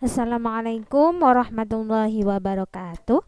Assalamualaikum warahmatullahi wabarakatuh.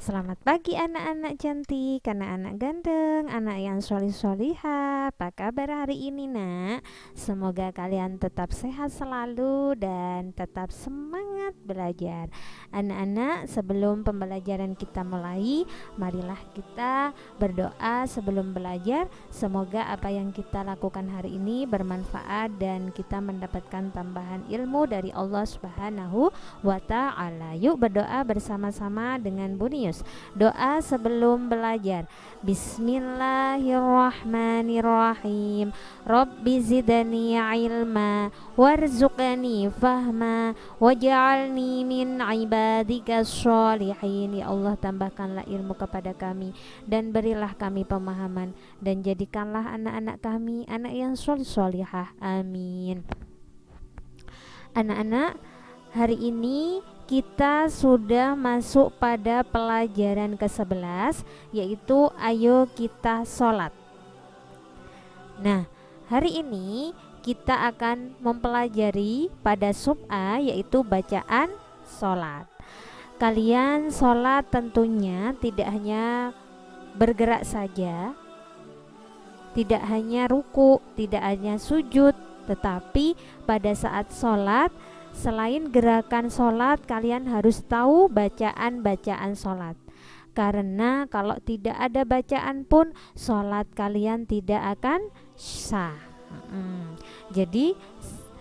Selamat pagi anak-anak cantik, anak-anak ganteng, anak yang solih-solihah. Apa kabar hari ini nak? Semoga kalian tetap sehat selalu dan tetap semangat belajar. Anak-anak, sebelum pembelajaran kita mulai, marilah kita berdoa sebelum belajar. Semoga apa yang kita lakukan hari ini bermanfaat dan kita mendapatkan tambahan ilmu dari Allah Subhanahu wa ta'ala. Yuk berdoa bersama-sama dengan Bunius. Doa sebelum belajar. Bismillahirrahmanirrahim. Rabbi zidni ilma warzuqni fahma waj'alni min ibadikas sholihin. Ya Allah, tambahkanlah ilmu kepada kami dan berilah kami pemahaman, dan jadikanlah anak-anak kami anak yang solih-solihah. Amin. Anak-anak, hari ini kita sudah masuk pada pelajaran ke-11, yaitu ayo kita sholat. Nah, hari ini kita akan mempelajari pada sub A, yaitu bacaan sholat. Kalian sholat tentunya tidak hanya bergerak saja, tidak hanya ruku, tidak hanya sujud, tetapi pada saat sholat, selain gerakan sholat, kalian harus tahu bacaan-bacaan sholat. Karena kalau tidak ada bacaan pun, sholat kalian tidak akan sah. Jadi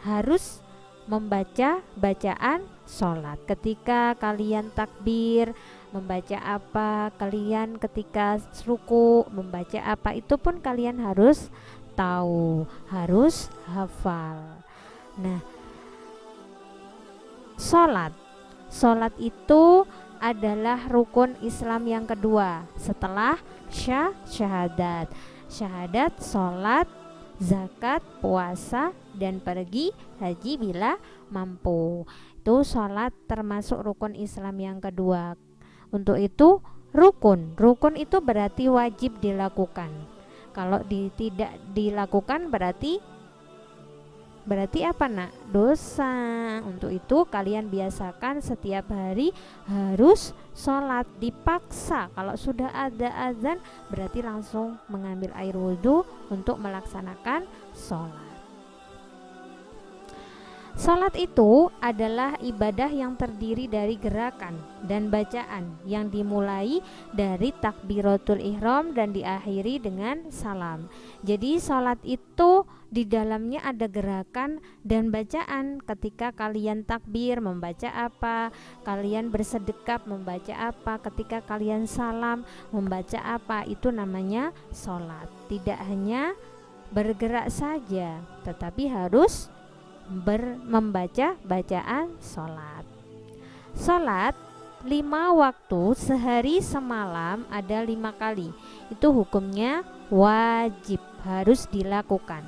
harus membaca bacaan sholat. Ketika kalian takbir, membaca apa, kalian ketika ruku membaca apa, itu pun kalian harus tahu, harus hafal. Nah, Sholat itu adalah rukun Islam yang kedua setelah syahadat. Syahadat, sholat, zakat, puasa, dan pergi haji bila mampu. Itu sholat termasuk rukun Islam yang kedua. Untuk itu rukun itu berarti wajib dilakukan. Kalau tidak dilakukan berarti apa nak? Dosa. Untuk itu kalian biasakan setiap hari harus sholat, dipaksa. Kalau sudah ada azan berarti langsung mengambil air wudhu untuk melaksanakan sholat. Sholat itu adalah ibadah yang terdiri dari gerakan dan bacaan yang dimulai dari takbiratul ihram dan diakhiri dengan salam. Jadi sholat itu di dalamnya ada gerakan dan bacaan. Ketika kalian takbir membaca apa, kalian bersedekap membaca apa, ketika kalian salam membaca apa, itu namanya sholat. Tidak hanya bergerak saja, tetapi harus membaca bacaan sholat. Sholat 5 waktu sehari semalam ada 5 kali. Itu hukumnya wajib, harus dilakukan.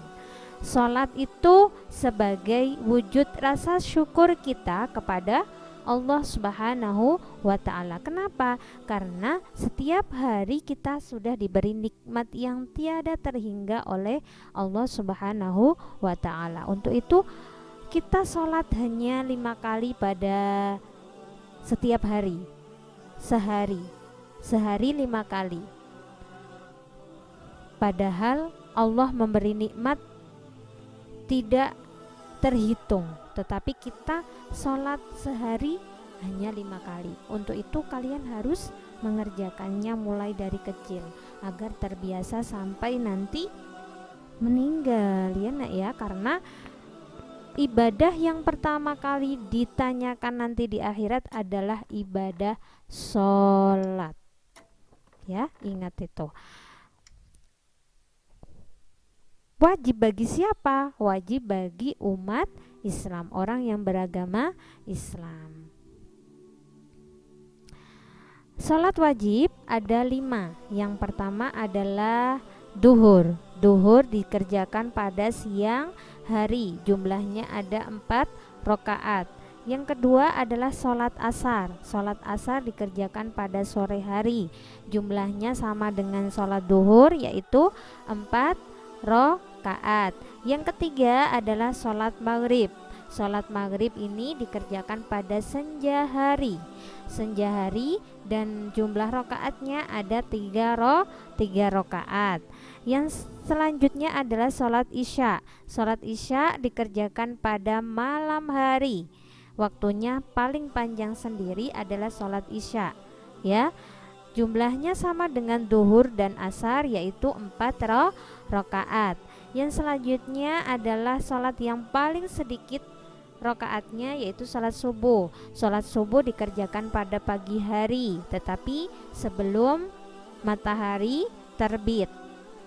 Sholat itu sebagai wujud rasa syukur kita kepada Allah Subhanahu wa ta'ala. Kenapa? Karena setiap hari kita sudah diberi nikmat yang tiada terhingga oleh Allah Subhanahu wa ta'ala. Untuk itu kita sholat hanya 5 kali pada setiap hari. Sehari 5 kali. Padahal Allah memberi nikmat tidak terhitung, tetapi kita sholat sehari hanya 5 kali. Untuk itu kalian harus mengerjakannya mulai dari kecil agar terbiasa sampai nanti meninggal, ya nak ya. Karena ibadah yang pertama kali ditanyakan nanti di akhirat adalah ibadah sholat. Ya, ingat itu. Wajib bagi siapa? Wajib bagi umat Islam, orang yang beragama Islam. Sholat wajib ada 5. Yang pertama adalah duhur. Duhur dikerjakan pada siang hari, jumlahnya ada 4 rakaat. Yang kedua adalah sholat asar. Sholat asar dikerjakan pada sore hari, jumlahnya sama dengan sholat duhur, yaitu 4 rakaat. Yang ketiga adalah sholat maghrib. Sholat maghrib ini dikerjakan pada senja hari. Senja hari, dan jumlah rokaatnya ada 3 rokaat. Yang selanjutnya adalah sholat isya. Sholat isya dikerjakan pada malam hari. Waktunya paling panjang sendiri adalah sholat isya, ya. Jumlahnya sama dengan duhur dan asar, yaitu 4 rokaat. Yang selanjutnya adalah sholat yang paling sedikit rokaatnya, yaitu sholat subuh. Sholat subuh dikerjakan pada pagi hari, tetapi sebelum matahari terbit,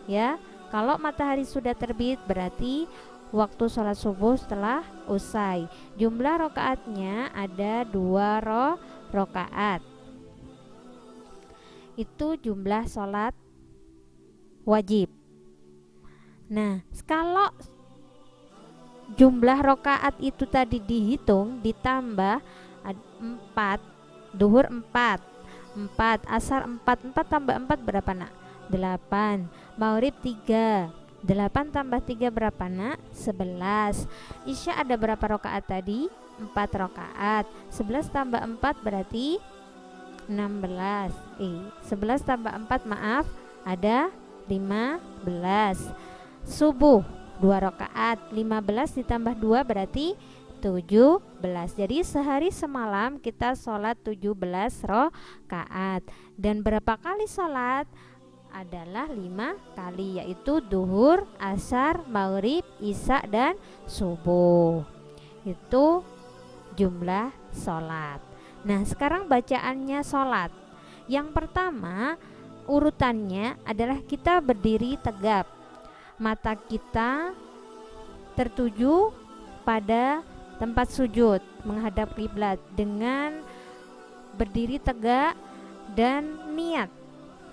ya. Kalau matahari sudah terbit berarti waktu sholat subuh telah usai. Jumlah rokaatnya ada 2 rokaat. Itu jumlah sholat wajib. Nah, kalau jumlah rokaat itu tadi dihitung, ditambah 4, duhur 4, asar 4 tambah 4 berapa nak? 8. Maghrib 3, 8 tambah 3 berapa nak? 11. Isya ada berapa rokaat tadi? 4 rokaat. 11 tambah 4 berarti 16. 11 tambah 4 maaf, ada 15. Subuh 2 rokaat, 15 ditambah 2 berarti 17. Jadi sehari semalam kita sholat 17 rokaat. Dan berapa kali sholat? Adalah 5 kali, yaitu duhur, asar, maghrib, isya, dan subuh. Itu jumlah sholat. Nah, sekarang bacaannya sholat. Yang pertama, urutannya adalah kita berdiri tegap. Mata kita tertuju pada tempat sujud, menghadap kiblat dengan berdiri tegak dan niat.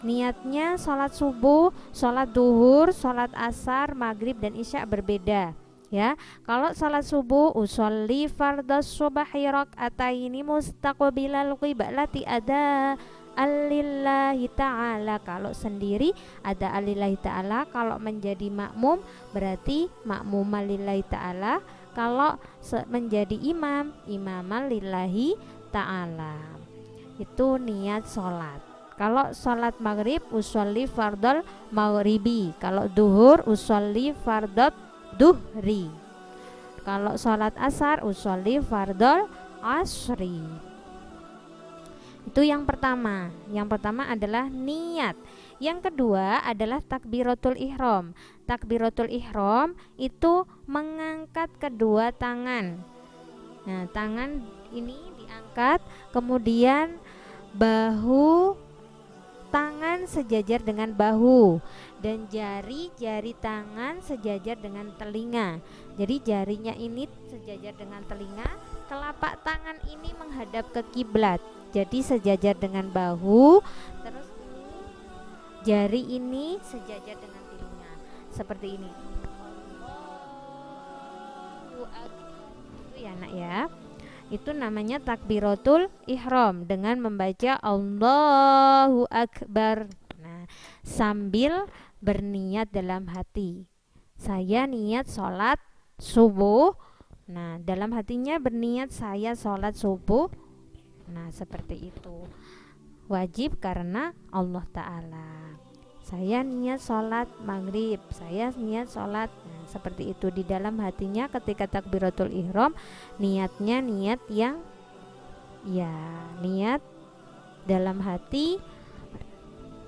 Niatnya sholat subuh, sholat duhur, sholat asar, maghrib, dan isya berbeda. Ya, kalau salat subuh usolli fardhas subhi rak'ataini mustaqbilal qiblati ada alillahi ta'ala. Kalau sendiri ada alillahi ta'ala, kalau menjadi makmum berarti makmum lillahi ta'ala, kalau menjadi imam lillahi ta'ala. Itu niat sholat. Kalau sholat maghrib usolli fardhal maghribi, kalau duhur usolli fardhat duhri, kalau sholat asar usolli fardhol asri. Itu yang pertama. Yang pertama adalah niat. Yang kedua adalah takbiratul ihram. Takbiratul ihram itu mengangkat kedua tangan. Nah, tangan ini diangkat, kemudian bahu tangan sejajar dengan bahu, dan jari-jari tangan sejajar dengan telinga. Jadi jarinya ini sejajar dengan telinga, telapak tangan ini menghadap ke kiblat. Jadi sejajar dengan bahu, terus ini jari ini sejajar dengan telinga. Seperti ini. Itu ya, Nak ya. Itu namanya takbiratul ihram dengan membaca Allahu Akbar. Nah, sambil berniat dalam hati, saya niat sholat subuh. Nah, dalam hatinya berniat saya sholat subuh. Nah, seperti itu. Wajib karena Allah Ta'ala. Saya niat sholat maghrib, saya niat sholat. Nah, seperti itu di dalam hatinya ketika takbiratul ihram, niatnya niat yang niat dalam hati,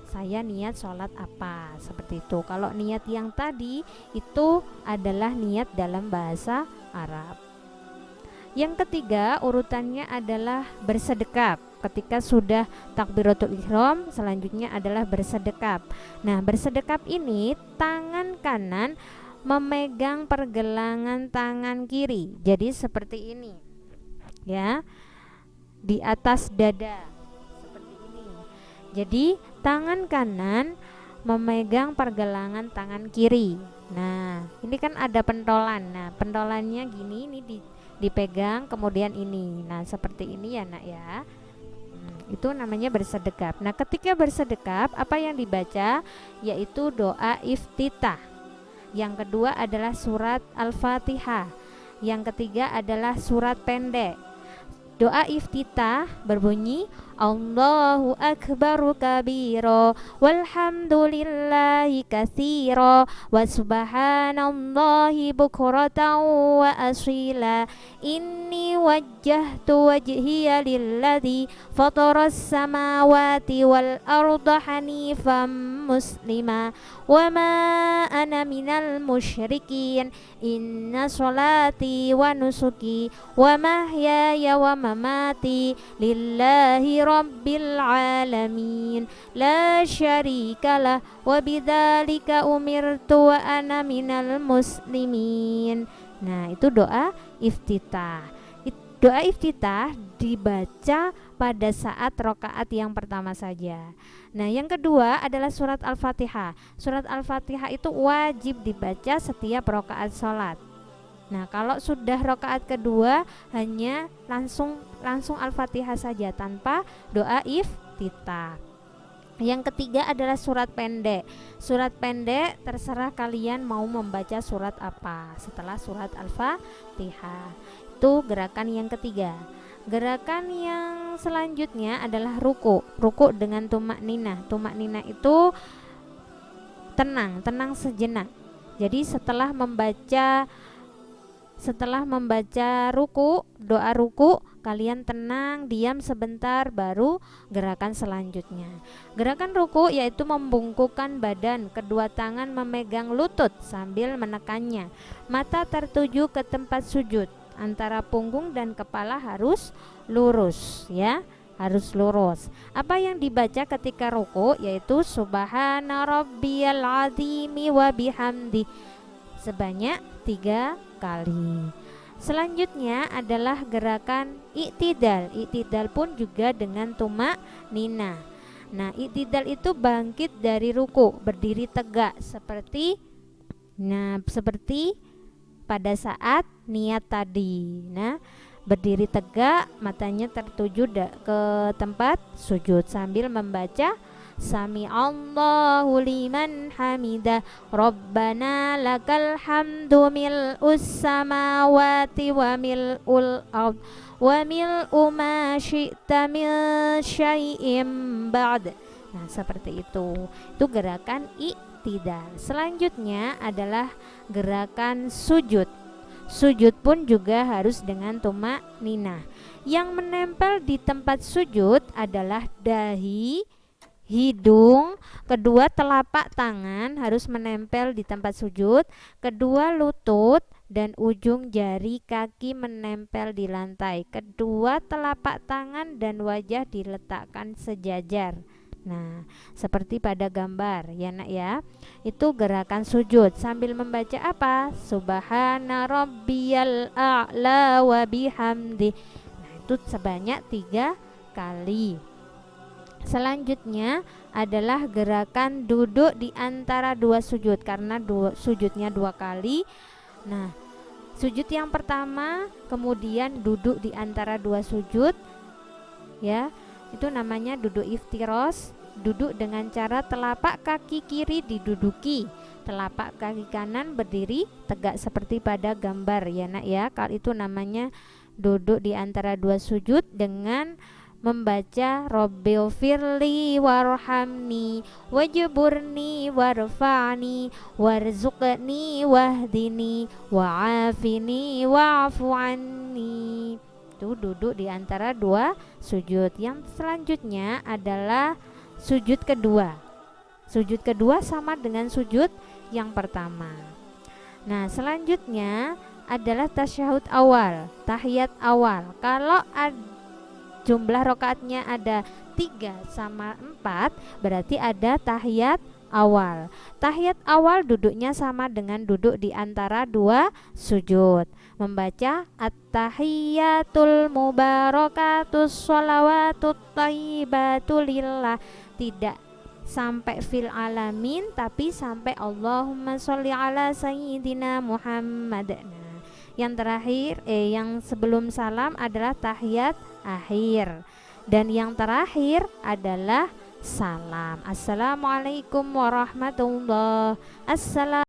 saya niat sholat apa, seperti itu. Kalau niat yang tadi itu adalah niat dalam bahasa Arab. Yang ketiga urutannya adalah bersedekap. Ketika sudah takbiratul ihram, selanjutnya adalah bersedekap. Nah, bersedekap ini tangan kanan memegang pergelangan tangan kiri. Jadi seperti ini. Ya. Di atas dada. Seperti ini. Jadi tangan kanan memegang pergelangan tangan kiri. Nah, ini kan ada pentolan. Nah, pentolannya gini, ini dipegang, kemudian ini. Nah, seperti ini ya, Nak ya. Itu namanya bersedekap. Nah, ketika bersedekap, apa yang dibaca? Yaitu doa iftitah. Yang kedua adalah surat Al-Fatihah. Yang ketiga adalah surat pendek. Doa iftitah berbunyi Allahu akbaru kabira walhamdulillahi katsira wa subhanallahi bukratan wa asila inni wajjahtu wajhiya lilladzi fataras samawati wal arda hanifan muslima wa ma ana minal musyrikin inna sholati wa nusuki wa mahyaya wa mamati lillahi rabbil alamin la syarikalah wa bidzalika umirtu wa ana minal muslimin. Nah, itu doa iftitah. Doa iftitah dibaca pada saat rakaat yang pertama saja. Nah, yang kedua adalah surat Al-Fatihah. Surat Al-Fatihah itu wajib dibaca setiap rakaat sholat. Nah, kalau sudah rakaat kedua hanya langsung Al-Fatihah saja tanpa doa iftitah. Yang ketiga adalah surat pendek. Surat pendek terserah kalian mau membaca surat apa setelah surat Al-Fatihah. Itu gerakan yang ketiga. Gerakan yang selanjutnya adalah ruku. Ruku dengan tumak ninah. Tumak ninah itu tenang sejenak. Jadi setelah membaca ruku, doa ruku, kalian tenang, diam sebentar, baru gerakan selanjutnya. Gerakan ruku yaitu membungkukkan badan, kedua tangan memegang lutut sambil menekannya. Mata tertuju ke tempat sujud, antara punggung dan kepala harus lurus, ya. Harus lurus. Apa yang dibaca ketika ruku yaitu subhana rabbiyal azimi wa bihamdi sebanyak 3 kali. Selanjutnya adalah gerakan iktidal. Iktidal pun juga dengan tumak ninah. Nah, iktidal itu bangkit dari ruku, berdiri tegak seperti pada saat niat tadi. Nah, berdiri tegak, matanya tertuju ke tempat sujud sambil membaca Sami Allahu liman hamidah Rabbana lakal hamdu mil'us samawati wa mil'ul ard wa mil'u ma syi'ta min syai'im ba'd. Nah, seperti itu. Itu gerakan iktidal. Selanjutnya adalah gerakan sujud. Sujud pun juga harus dengan tumak ninah. Yang menempel di tempat sujud adalah dahi, hidung, kedua telapak tangan harus menempel di tempat sujud, kedua lutut dan ujung jari kaki menempel di lantai, kedua telapak tangan dan wajah diletakkan sejajar. Nah, seperti pada gambar ya nak ya. Itu gerakan sujud sambil membaca apa? Subhana rabbiyal a'la wa bihamdi. Nah, itu sebanyak 3 kali. Selanjutnya adalah gerakan duduk di antara 2 sujud karena sujudnya 2 kali. Nah, sujud yang pertama kemudian duduk di antara 2 sujud, ya, itu namanya duduk iftiros. Duduk dengan cara telapak kaki kiri diduduki, telapak kaki kanan berdiri tegak seperti pada gambar ya nak ya. Kalau itu namanya duduk di antara 2 sujud dengan membaca Rabbighfirli warhamni wajburni warfa'ni warzuqni wahdini wa'afini wa'fu anni. Itu duduk di antara 2 sujud. Yang selanjutnya adalah sujud kedua. Sujud kedua sama dengan sujud yang pertama. Nah, selanjutnya adalah tasyahud awal, tahiyat awal. Kalau jumlah rakaatnya ada 3 sama 4, berarti ada tahiyat awal. Tahiyat awal duduknya sama dengan duduk di antara 2 sujud. Membaca at-tahiyyatul mubarakatus sholawatut thayyibatul lillah. Tidak sampai fil alamin, tapi sampai Allahumma sholli ala sayyidina Muhammad. Nah, yang terakhir yang sebelum salam adalah tahiyat akhir, dan yang terakhir adalah salam. Assalamualaikum warahmatullahi wabarakatuh.